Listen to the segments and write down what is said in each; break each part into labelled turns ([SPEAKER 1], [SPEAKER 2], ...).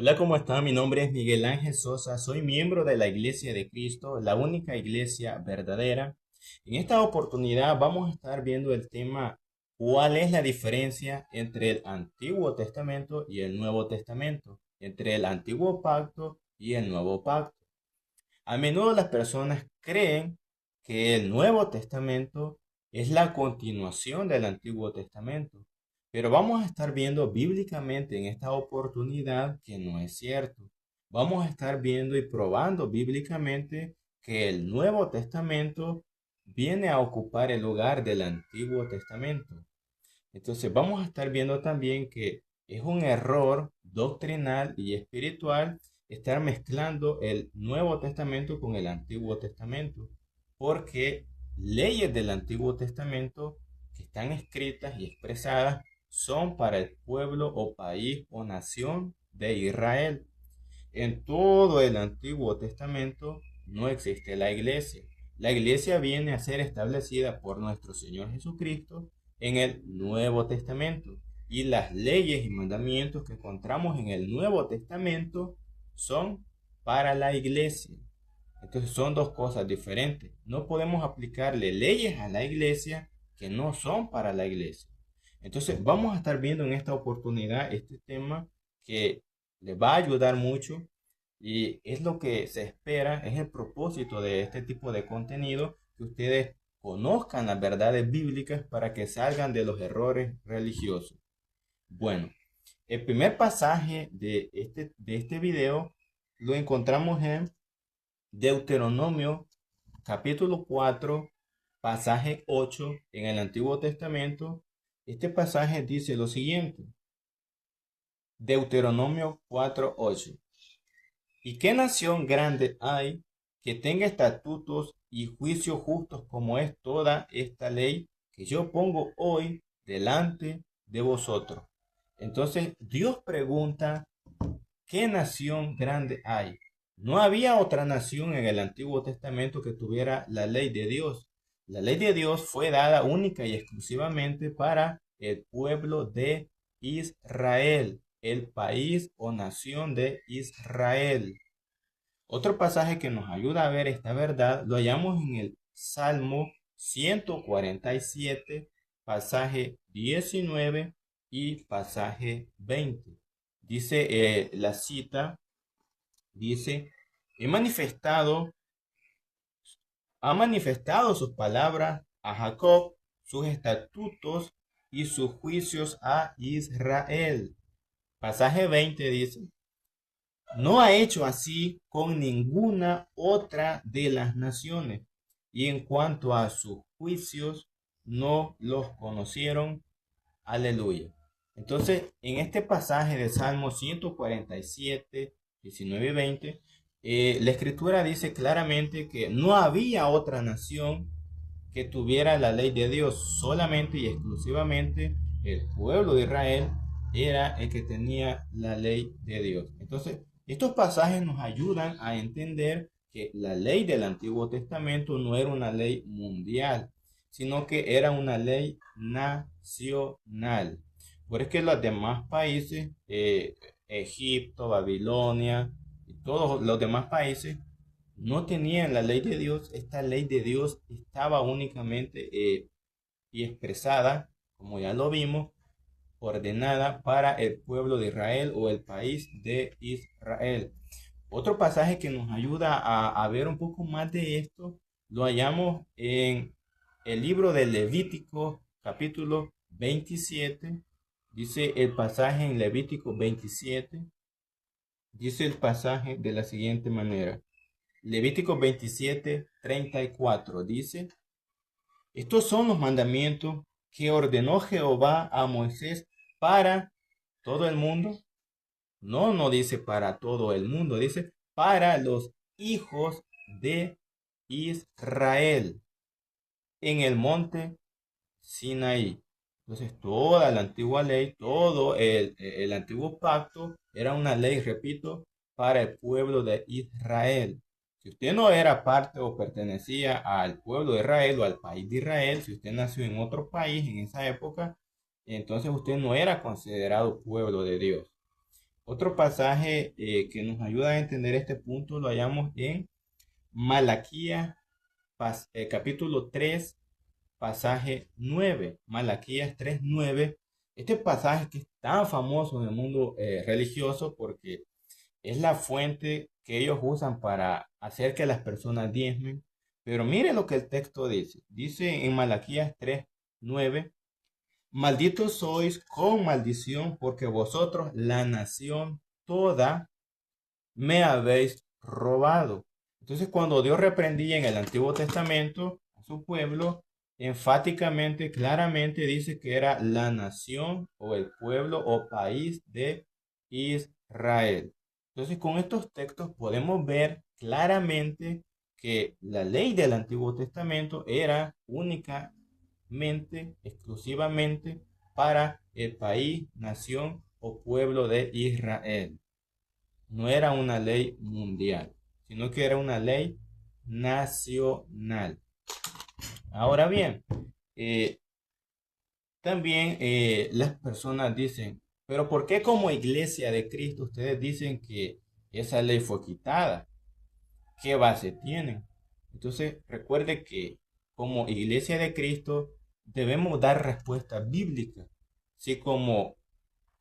[SPEAKER 1] Hola, ¿cómo está? Mi nombre es Miguel Ángel Sosa, soy miembro de la Iglesia de Cristo, la única iglesia verdadera. En esta oportunidad vamos a estar viendo el tema ¿cuál es la diferencia entre el Antiguo Testamento y el Nuevo Testamento? Entre el Antiguo Pacto y el Nuevo Pacto. A menudo las personas creen que el Nuevo Testamento es la continuación del Antiguo Testamento, pero vamos a estar viendo bíblicamente en esta oportunidad que no es cierto. Vamos a estar viendo y probando bíblicamente que el Nuevo Testamento viene a ocupar el lugar del Antiguo Testamento. Entonces vamos a estar viendo también que es un error doctrinal y espiritual estar mezclando el Nuevo Testamento con el Antiguo Testamento, porque leyes del Antiguo Testamento que están escritas y expresadas son para el pueblo o país o nación de Israel. En todo el Antiguo Testamento no existe la iglesia. La iglesia viene a ser establecida por nuestro Señor Jesucristo en el Nuevo Testamento. Y las leyes y mandamientos que encontramos en el Nuevo Testamento son para la iglesia. Entonces son dos cosas diferentes. No podemos aplicarle leyes a la iglesia que no son para la iglesia. Entonces vamos a estar viendo en esta oportunidad este tema que les va a ayudar mucho y es lo que se espera, es el propósito de este tipo de contenido, que ustedes conozcan las verdades bíblicas para que salgan de los errores religiosos. Bueno, el primer pasaje de este video lo encontramos en Deuteronomio capítulo 4 pasaje 8 en el Antiguo Testamento. Este pasaje dice lo siguiente. Deuteronomio 4:8. ¿Y qué nación grande hay que tenga estatutos y juicios justos como es toda esta ley que yo pongo hoy delante de vosotros? Entonces Dios pregunta, ¿qué nación grande hay? No había otra nación en el Antiguo Testamento que tuviera la ley de Dios. La ley de Dios fue dada única y exclusivamente para el pueblo de Israel, el país o nación de Israel. Otro pasaje que nos ayuda a ver esta verdad lo hallamos en el Salmo 147, pasaje 19 y pasaje 20. Dice la cita, dice, he manifestado, ha manifestado sus palabras a Jacob, sus estatutos y sus juicios a Israel. Pasaje 20 dice, no ha hecho así con ninguna otra de las naciones, y en cuanto a sus juicios, no los conocieron. Aleluya. Entonces, en este pasaje de Salmo 147, 19 y 20, la escritura dice claramente que no había otra nación que tuviera la ley de Dios, solamente y exclusivamente el pueblo de Israel era el que tenía la ley de Dios. Entonces, estos pasajes nos ayudan a entender que la ley del Antiguo Testamento no era una ley mundial, sino que era una ley nacional. Por eso que los demás países, Egipto, Babilonia y todos los demás países, no tenían la ley de Dios. Esta ley de Dios estaba únicamente y expresada, como ya lo vimos, ordenada para el pueblo de Israel o el país de Israel. Otro pasaje que nos ayuda a ver un poco más de esto lo hallamos en el libro de Levítico capítulo 27. Dice el pasaje en Levítico 27, dice el pasaje de la siguiente manera. Levítico 27:34 dice, estos son los mandamientos que ordenó Jehová a Moisés para todo el mundo. No, no dice para todo el mundo, dice para los hijos de Israel en el monte Sinaí. Entonces, toda la antigua ley, todo el antiguo pacto era una ley, repito, para el pueblo de Israel. Si usted no era parte o pertenecía al pueblo de Israel o al país de Israel, si usted nació en otro país en esa época, entonces usted no era considerado pueblo de Dios. Otro pasaje que nos ayuda a entender este punto lo hallamos en Malaquías capítulo 3, pasaje 9. Malaquías 3, 9. Este pasaje que es tan famoso en el mundo religioso porque es la fuente que ellos usan para hacer que las personas diezmen. Pero mire lo que el texto dice. Dice en Malaquías 3, 9. Malditos sois con maldición, porque vosotros, la nación toda, me habéis robado. Entonces, cuando Dios reprendía en el Antiguo Testamento a su pueblo, enfáticamente, claramente dice que era la nación o el pueblo o país de Israel. Entonces, con estos textos podemos ver claramente que la ley del Antiguo Testamento era únicamente, exclusivamente para el país, nación o pueblo de Israel. No era una ley mundial, sino que era una ley nacional. Ahora bien, eh, también las personas dicen, pero ¿por qué como iglesia de Cristo ustedes dicen que esa ley fue quitada? ¿Qué base tienen? Entonces, recuerde que como iglesia de Cristo debemos dar respuesta bíblica. Si como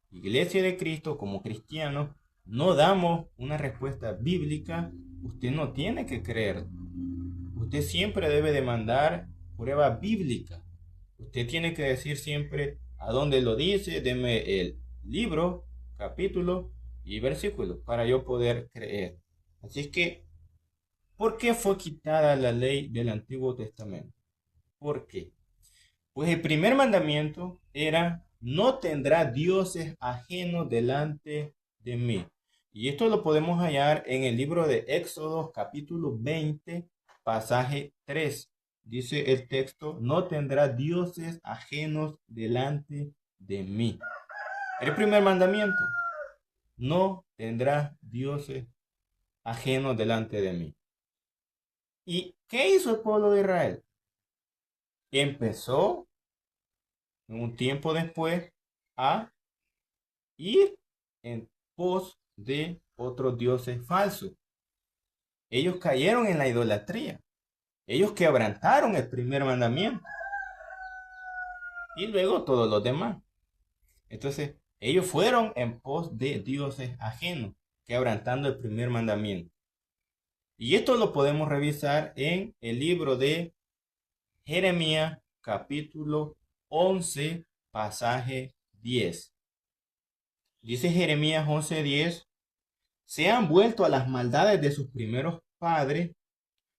[SPEAKER 1] iglesia de Cristo, como cristianos, no damos una respuesta bíblica, usted no tiene que creer. Usted siempre debe demandar prueba bíblica. Usted tiene que decir siempre a dónde lo dice, deme el libro, capítulo y versículo para yo poder creer. Así es que, ¿por qué fue quitada la ley del Antiguo Testamento? ¿Por qué? Pues el primer mandamiento era, no tendrá dioses ajenos delante de mí. Y esto lo podemos hallar en el libro de Éxodo capítulo 20, pasaje 3. Dice el texto, no tendrá dioses ajenos delante de mí. El primer mandamiento, no tendrá dioses ajenos delante de mí. ¿Y qué hizo el pueblo de Israel? Empezó un tiempo después a ir en pos de otros dioses falsos. Ellos cayeron en la idolatría. Ellos quebrantaron el primer mandamiento. Y luego todos los demás. Entonces, ellos fueron en pos de dioses ajenos, quebrantando el primer mandamiento. Y esto lo podemos revisar en el libro de Jeremías, capítulo 11, pasaje 10. Dice Jeremías 11:10, se han vuelto a las maldades de sus primeros padres,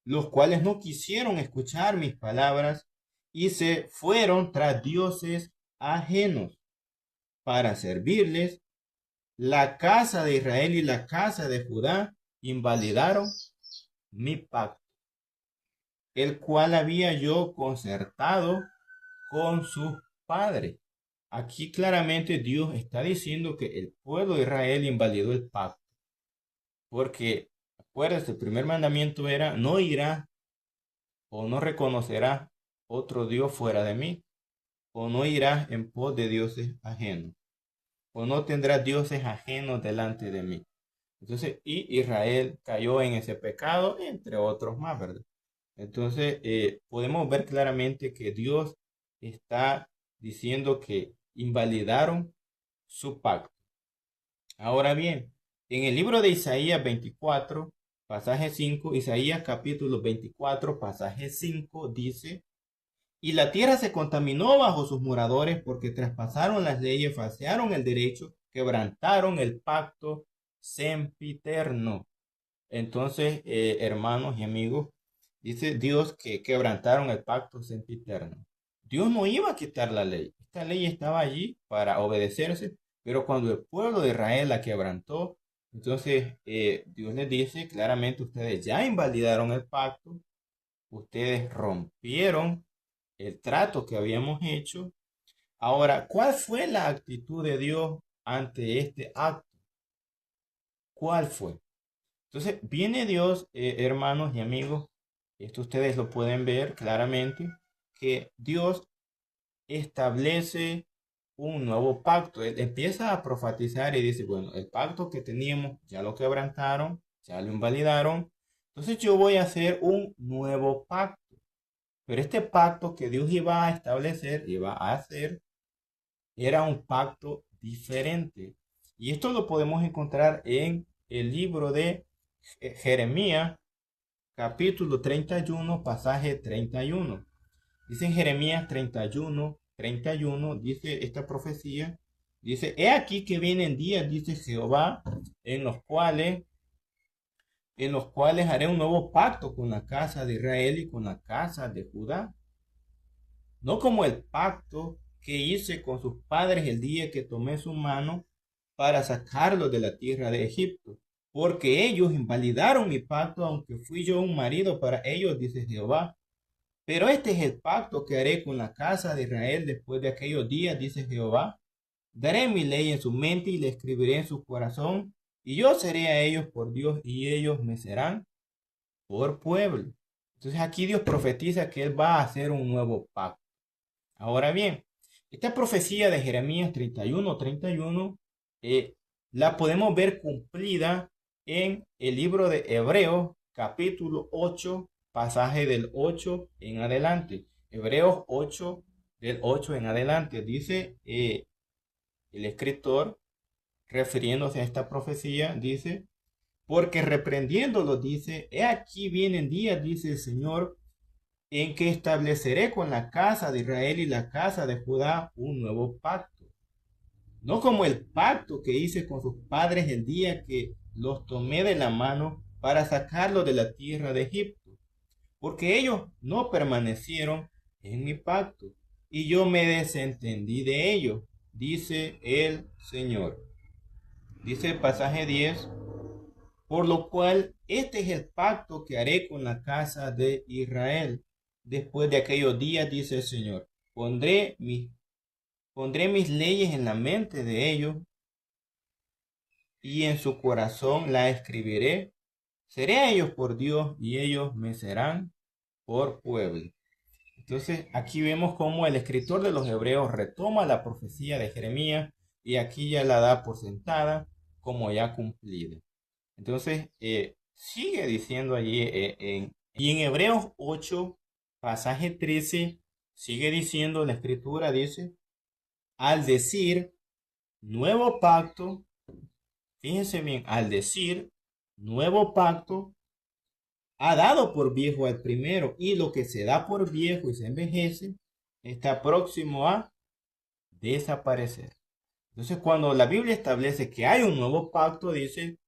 [SPEAKER 1] los cuales no quisieron escuchar mis palabras y se fueron tras dioses ajenos para servirles. La casa de Israel y la casa de Judá invalidaron mi pacto, el cual había yo concertado con sus padres. Aquí claramente Dios está diciendo que el pueblo de Israel invalidó el pacto. Porque, acuérdense, el primer mandamiento era, no irá o no reconocerá otro Dios fuera de mí, o no irás en pos de dioses ajenos, o no tendrás dioses ajenos delante de mí. Entonces, y Israel cayó en ese pecado, entre otros más, ¿verdad? Entonces, podemos ver claramente que Dios está diciendo que invalidaron su pacto. Ahora bien, en el libro de Isaías 24, pasaje 5, Isaías capítulo 24, pasaje 5, dice, y la tierra se contaminó bajo sus moradores porque traspasaron las leyes, falsearon el derecho, quebrantaron el pacto sempiterno. Entonces, hermanos y amigos, dice Dios que quebrantaron el pacto sempiterno. Dios no iba a quitar la ley. Esta ley estaba allí para obedecerse, pero cuando el pueblo de Israel la quebrantó, entonces Dios les dice claramente, ustedes ya invalidaron el pacto, ustedes rompieron el trato que habíamos hecho. Ahora, ¿cuál fue la actitud de Dios ante este acto? ¿Cuál fue? Entonces, viene Dios, hermanos y amigos, esto ustedes lo pueden ver claramente, que Dios establece un nuevo pacto. Él empieza a profetizar y dice, bueno, el pacto que teníamos ya lo quebrantaron, ya lo invalidaron. Entonces yo voy a hacer un nuevo pacto. Pero este pacto que Dios iba a establecer, iba a hacer, era un pacto diferente. Y esto lo podemos encontrar en el libro de Jeremías, capítulo 31, pasaje 31. Dice en Jeremías 31, dice esta profecía, dice, he aquí que vienen días, dice Jehová, en los cuales haré un nuevo pacto con la casa de Israel y con la casa de Judá. No como el pacto que hice con sus padres el día que tomé su mano para sacarlos de la tierra de Egipto, porque ellos invalidaron mi pacto, aunque fui yo un marido para ellos, dice Jehová. Pero este es el pacto que haré con la casa de Israel después de aquellos días, dice Jehová. Daré mi ley en su mente y la escribiré en su corazón, y yo seré a ellos por Dios y ellos me serán por pueblo. Entonces aquí Dios profetiza que Él va a hacer un nuevo pacto. Ahora bien, esta profecía de Jeremías 31, la podemos ver cumplida en el libro de Hebreos, capítulo 8, pasaje del 8 en adelante. Hebreos 8, del 8 en adelante. Dice el escritor, refiriéndose a esta profecía, dice, porque reprendiéndolo, dice, he aquí vienen días, dice el Señor, en que estableceré con la casa de Israel y la casa de Judá un nuevo pacto. No como el pacto que hice con sus padres el día que los tomé de la mano para sacarlos de la tierra de Egipto, porque ellos no permanecieron en mi pacto, y yo me desentendí de ellos, dice el Señor. Dice el pasaje 10, por lo cual este es el pacto que haré con la casa de Israel. Después de aquellos días, dice el Señor, pondré mis leyes en la mente de ellos y en su corazón la escribiré. Seré a ellos por Dios y ellos me serán por pueblo. Entonces aquí vemos cómo el escritor de los Hebreos retoma la profecía de Jeremías y aquí ya la da por sentada como ya cumplida. Entonces sigue diciendo allí y en Hebreos 8, pasaje 13, sigue diciendo la escritura, dice, al decir nuevo pacto, fíjense bien, al decir nuevo pacto, ha dado por viejo al primero, y lo que se da por viejo y se envejece, está próximo a desaparecer. Entonces, cuando la Biblia establece que hay un nuevo pacto, dice,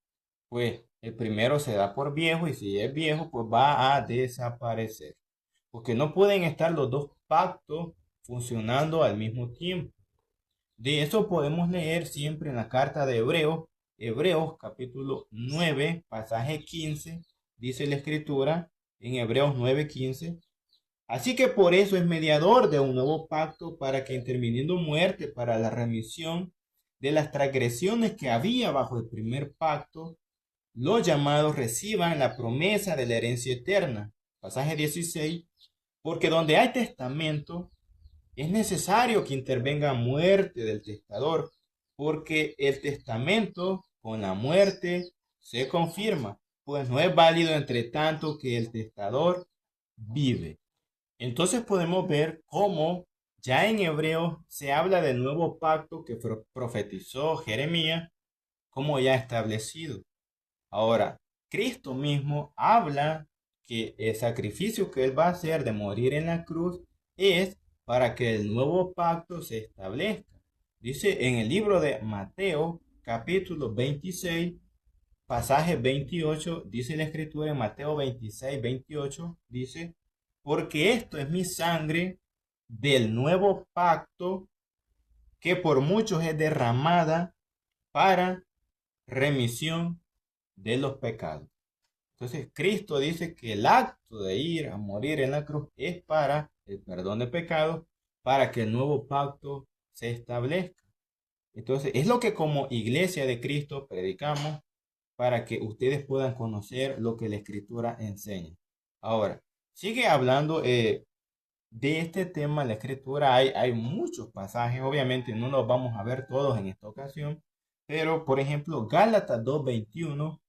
[SPEAKER 1] pues el primero se da por viejo, y si es viejo, pues va a desaparecer. Porque no pueden estar los dos pactos funcionando al mismo tiempo. De eso podemos leer siempre en la carta de Hebreos capítulo 9, pasaje 15, dice la escritura en Hebreos 9:15. Así que por eso es mediador de un nuevo pacto, para que interviniendo muerte para la remisión de las transgresiones que había bajo el primer pacto, los llamados reciban la promesa de la herencia eterna. Pasaje 16. Porque donde hay testamento, es necesario que intervenga muerte del testador, porque el testamento con la muerte se confirma, pues no es válido entre tanto que el testador vive. Entonces podemos ver cómo ya en Hebreos se habla del nuevo pacto que profetizó Jeremías como ya establecido. Ahora, Cristo mismo habla que el sacrificio que Él va a hacer de morir en la cruz es para que el nuevo pacto se establezca. Dice en el libro de Mateo, capítulo 26, pasaje 28, dice la escritura en Mateo 26, 28, dice, porque esto es mi sangre del nuevo pacto que por muchos es derramada para remisión de los pecados. Entonces Cristo dice que el acto de ir a morir en la cruz es para el perdón de pecados, para que el nuevo pacto se establezca. Entonces es lo que como iglesia de Cristo predicamos, para que ustedes puedan conocer lo que la escritura enseña. Ahora, sigue hablando de este tema, la escritura, hay muchos pasajes, obviamente no los vamos a ver todos en esta ocasión, pero por ejemplo, Gálatas 2:21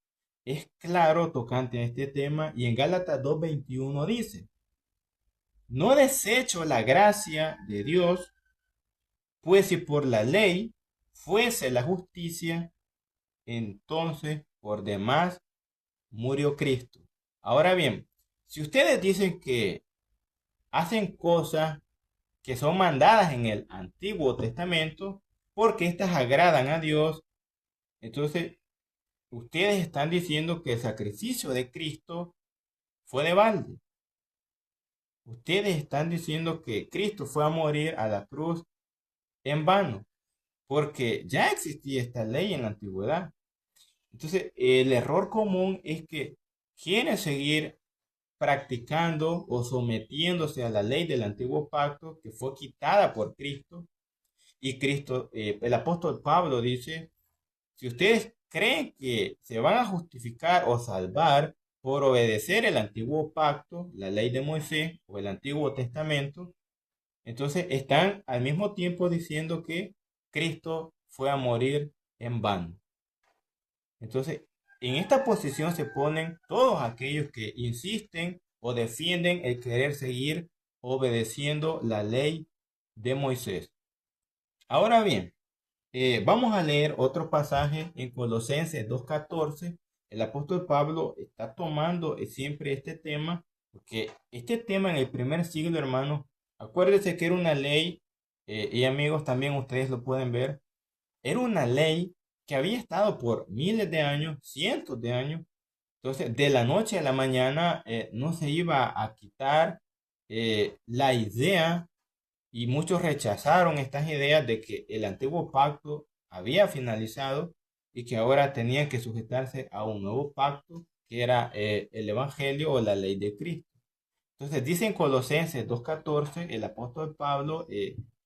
[SPEAKER 1] es claro tocante a este tema y en Gálatas 2:21 dice, no desecho la gracia de Dios, pues si por la ley fuese la justicia, entonces por demás murió Cristo. Ahora bien, si ustedes dicen que hacen cosas que son mandadas en el Antiguo Testamento porque éstas agradan a Dios, entonces ustedes están diciendo que el sacrificio de Cristo fue de balde. Ustedes están diciendo que Cristo fue a morir a la cruz en vano, porque ya existía esta ley en la antigüedad. Entonces, el error común es que quieren seguir practicando o sometiéndose a la ley del antiguo pacto que fue quitada por Cristo. Y Cristo, el apóstol Pablo dice, si ustedes creen que se van a justificar o salvar por obedecer el antiguo pacto, la ley de Moisés o el Antiguo Testamento, entonces están al mismo tiempo diciendo que Cristo fue a morir en vano. Entonces, en esta posición se ponen todos aquellos que insisten o defienden el querer seguir obedeciendo la ley de Moisés. Ahora bien, vamos a leer otro pasaje en Colosenses 2:14. El apóstol Pablo está tomando siempre este tema, porque este tema en el primer siglo, hermanos, acuérdense que era una ley, y amigos, también ustedes lo pueden ver, era una ley que había estado por miles de años, cientos de años. Entonces, de la noche a la mañana no se iba a quitar la idea y muchos rechazaron estas ideas de que el antiguo pacto había finalizado y que ahora tenían que sujetarse a un nuevo pacto que era el Evangelio o la ley de Cristo. Entonces dice en Colosenses 2:14, el apóstol Pablo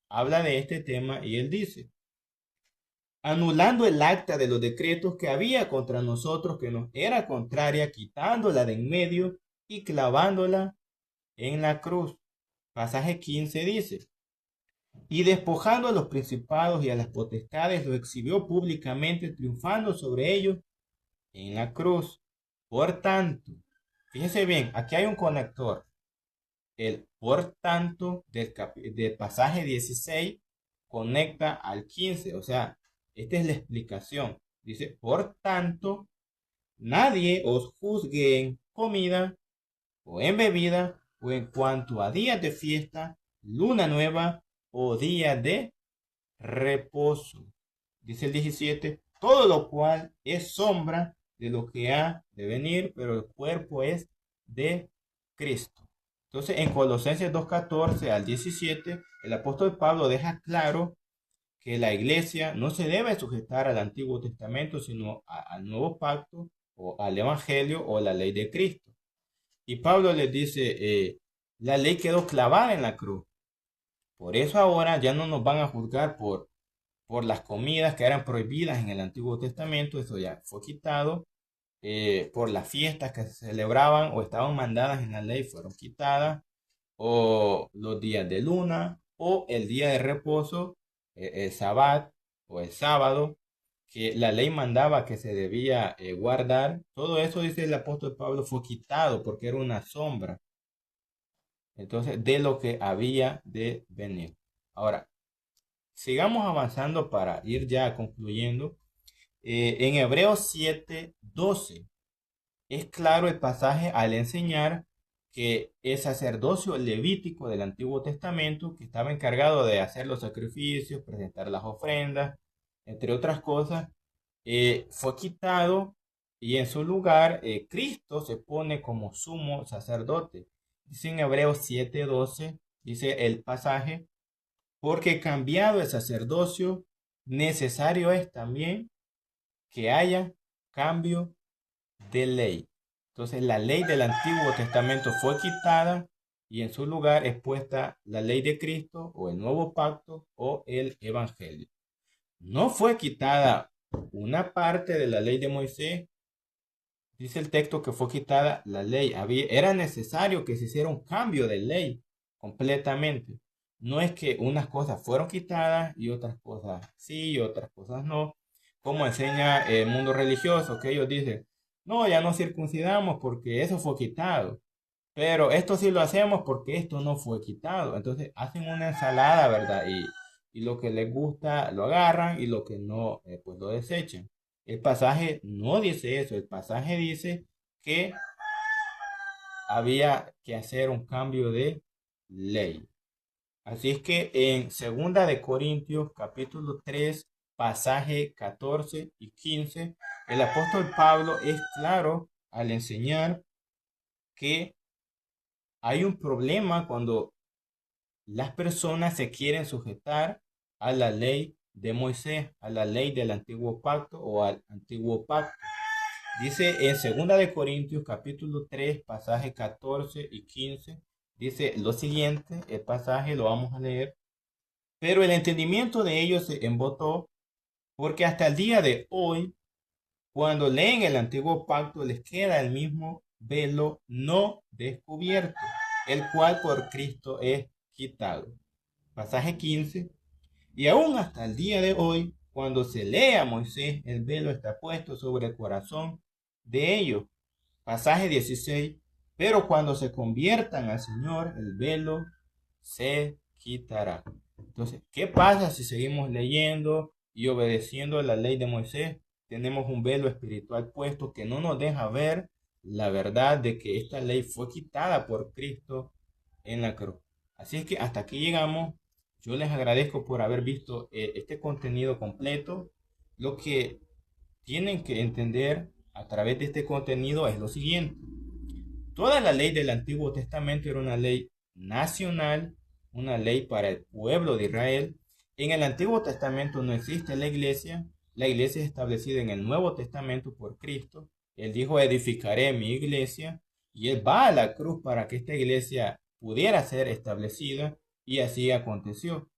[SPEAKER 1] habla de este tema y él dice, anulando el acta de los decretos que había contra nosotros que nos era contraria, quitándola de en medio y clavándola en la cruz. Pasaje 15 dice, y despojando a los principados y a las potestades, lo exhibió públicamente, triunfando sobre ellos en la cruz. Por tanto, fíjese bien, aquí hay un conector. El por tanto del pasaje 16 conecta al 15, o sea, esta es la explicación. Dice, por tanto, nadie os juzgue en comida o en bebida o en cuanto a días de fiesta, luna nueva o día de reposo. Dice el 17, todo lo cual es sombra de lo que ha de venir, pero el cuerpo es de Cristo. Entonces, en Colosenses 2:14 al 17, el apóstol Pablo deja claro que la iglesia no se debe sujetar al Antiguo Testamento, sino al Nuevo Pacto o al Evangelio o la ley de Cristo. Y Pablo les dice, la ley quedó clavada en la cruz. Por eso ahora ya no nos van a juzgar por las comidas que eran prohibidas en el Antiguo Testamento, eso ya fue quitado, por las fiestas que se celebraban o estaban mandadas en la ley fueron quitadas, o los días de luna, o el día de reposo, el sabbat o el sábado, que la ley mandaba que se debía guardar. Todo eso, dice el apóstol Pablo, fue quitado porque era una sombra, entonces, de lo que había de venir. Ahora, sigamos avanzando para ir ya concluyendo. En Hebreos 7:12 es claro el pasaje al enseñar que el sacerdocio levítico del Antiguo Testamento, que estaba encargado de hacer los sacrificios, presentar las ofrendas, entre otras cosas, fue quitado y en su lugar Cristo se pone como sumo sacerdote. Dice en Hebreos 7:12, dice el pasaje, porque cambiado el sacerdocio, necesario es también que haya cambio de ley. Entonces la ley del Antiguo Testamento fue quitada y en su lugar es puesta la ley de Cristo o el nuevo pacto o el evangelio. No fue quitada una parte de la ley de Moisés. Dice el texto que fue quitada la ley. Era necesario que se hiciera un cambio de ley completamente. No es que unas cosas fueron quitadas y otras cosas sí y otras cosas no, como enseña el mundo religioso, que ellos dicen, no, ya no circuncidamos porque eso fue quitado, pero esto sí lo hacemos porque esto no fue quitado. Entonces hacen una ensalada, ¿verdad? Y lo que les gusta lo agarran y lo que no, pues lo desechan. El pasaje no dice eso, el pasaje dice que había que hacer un cambio de ley. Así es que en Segunda de Corintios capítulo 3 pasaje 14 y 15 el apóstol Pablo es claro al enseñar que hay un problema cuando las personas se quieren sujetar a la ley de Moisés, a la ley del antiguo pacto o al antiguo pacto. Dice en Segunda de Corintios capítulo 3 pasaje 14 y 15, dice lo siguiente, el pasaje lo vamos a leer. Pero el entendimiento de ellos se embotó, porque hasta el día de hoy, cuando leen el antiguo pacto, les queda el mismo velo no descubierto, el cual por Cristo es quitado. Pasaje 15. Y aún hasta el día de hoy, cuando se lee a Moisés, el velo está puesto sobre el corazón de ellos. Pasaje 16. Pero cuando se conviertan al Señor, el velo se quitará. Entonces, ¿qué pasa si seguimos leyendo y obedeciendo la ley de Moisés? Tenemos un velo espiritual puesto que no nos deja ver la verdad de que esta ley fue quitada por Cristo en la cruz. Así es que hasta aquí llegamos. Yo les agradezco por haber visto este contenido completo. Lo que tienen que entender a través de este contenido es lo siguiente. Toda la ley del Antiguo Testamento era una ley nacional, una ley para el pueblo de Israel. En el Antiguo Testamento no existe la iglesia. La iglesia es establecida en el Nuevo Testamento por Cristo. Él dijo, edificaré mi iglesia. Y él va a la cruz para que esta iglesia pudiera ser establecida. Y así aconteció.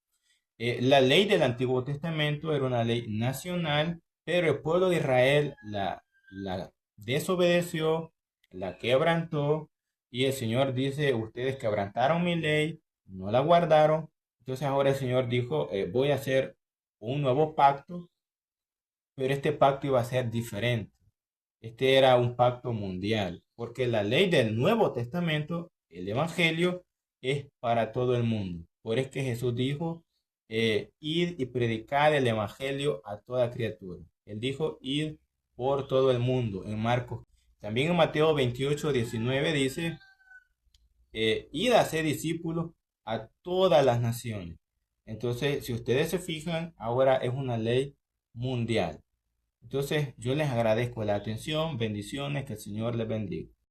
[SPEAKER 1] La ley del Antiguo Testamento era una ley nacional, pero el pueblo de Israel la desobedeció, la quebrantó, y el Señor dice, ustedes quebrantaron mi ley, no la guardaron. Entonces ahora el Señor dijo, voy a hacer un nuevo pacto, pero este pacto iba a ser diferente. Este era un pacto mundial, porque la ley del Nuevo Testamento, el Evangelio, es para todo el mundo. Por eso que Jesús dijo, id y predicad el Evangelio a toda criatura. Él dijo, id por todo el mundo, en Marcos. También en Mateo 28:19 dice, id a ser discípulos a todas las naciones. Entonces, si ustedes se fijan, ahora es una ley mundial. Entonces, yo les agradezco la atención, bendiciones, que el Señor les bendiga.